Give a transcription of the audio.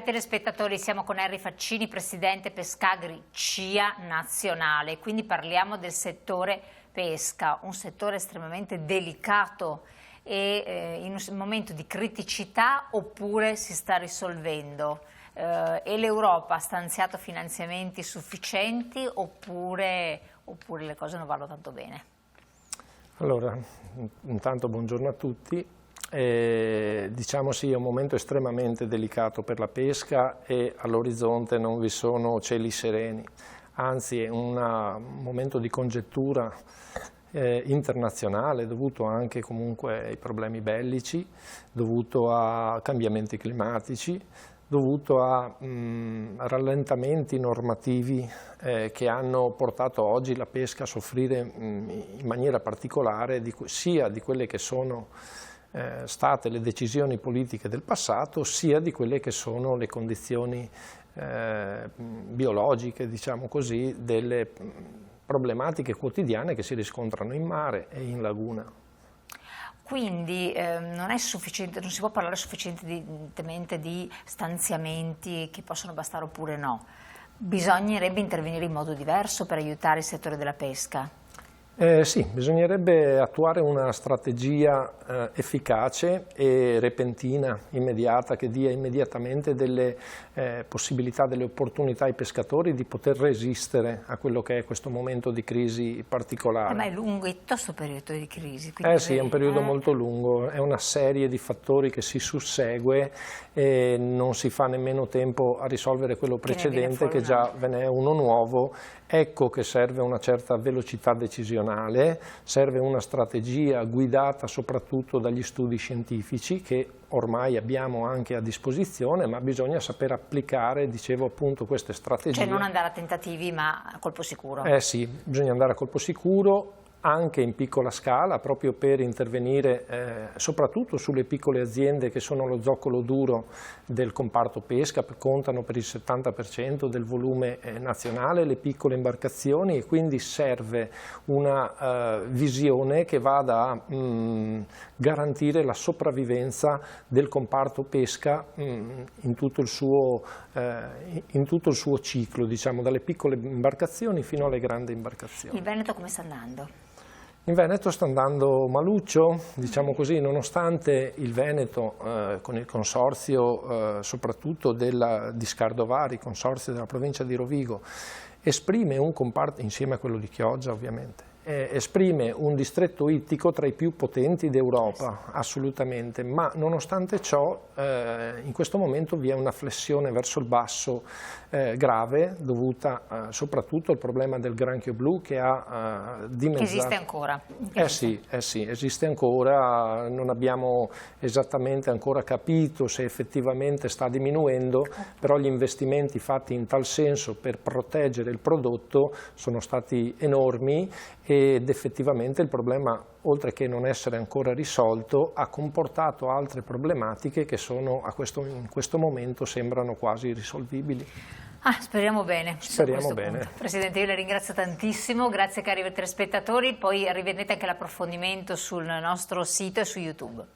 telespettatori, siamo con Henry Faccini, presidente Pescagri CIA nazionale, quindi parliamo del settore pesca, un settore estremamente delicato e in un momento di criticità oppure si sta risolvendo? E l'Europa ha stanziato finanziamenti sufficienti oppure le cose non vanno tanto bene? Allora, intanto buongiorno a tutti. Diciamo sì, è un momento estremamente delicato per la pesca e all'orizzonte non vi sono cieli sereni, anzi è un momento di congettura internazionale dovuto anche comunque ai problemi bellici, dovuto a cambiamenti climatici, dovuto a rallentamenti normativi che hanno portato oggi la pesca a soffrire in maniera particolare sia di quelle che sono state le decisioni politiche del passato, sia di quelle che sono le condizioni biologiche, diciamo così, delle problematiche quotidiane che si riscontrano in mare e in laguna. Quindi non è sufficiente, non si può parlare sufficientemente di stanziamenti che possono bastare oppure no. Bisognerebbe intervenire in modo diverso per aiutare il settore della pesca? Sì, bisognerebbe attuare una strategia efficace e repentina, immediata, che dia immediatamente delle possibilità, delle opportunità ai pescatori di poter resistere a quello che è questo momento di crisi particolare. Ma è lungo, è piuttosto periodo di crisi. Sì, è un periodo molto lungo, è una serie di fattori che si sussegue e non si fa nemmeno tempo a risolvere quello precedente, che già ve n'è uno nuovo. Ecco che serve una certa velocità decisionale, serve una strategia guidata soprattutto dagli studi scientifici che ormai abbiamo anche a disposizione, ma bisogna saper applicare, dicevo appunto, queste strategie. Cioè non andare a tentativi ma a colpo sicuro. Sì, bisogna andare a colpo sicuro, anche in piccola scala, proprio per intervenire soprattutto sulle piccole aziende che sono lo zoccolo duro del comparto pesca, contano per il 70% del volume nazionale, le piccole imbarcazioni, e quindi serve una visione che vada a garantire la sopravvivenza del comparto pesca in tutto il suo ciclo, diciamo, dalle piccole imbarcazioni fino alle grandi imbarcazioni. Il Veneto come sta andando? In Veneto sta andando maluccio, diciamo così, nonostante il Veneto con il consorzio soprattutto di Scardovari, consorzio della provincia di Rovigo, esprime un comparto, insieme a quello di Chioggia ovviamente, esprime un distretto ittico tra i più potenti d'Europa, assolutamente, ma nonostante ciò in questo momento vi è una flessione verso il basso grave, dovuta soprattutto al problema del granchio blu che ha dimezzato. Esiste ancora? Sì, esiste ancora, non abbiamo esattamente ancora capito se effettivamente sta diminuendo, però gli investimenti fatti in tal senso per proteggere il prodotto sono stati enormi ed effettivamente il problema, oltre che non essere ancora risolto, ha comportato altre problematiche che in questo momento sembrano quasi irrisolvibili. Speriamo bene. Speriamo bene. Presidente, io la ringrazio tantissimo, grazie cari telespettatori, poi rivedete anche l'approfondimento sul nostro sito e su YouTube.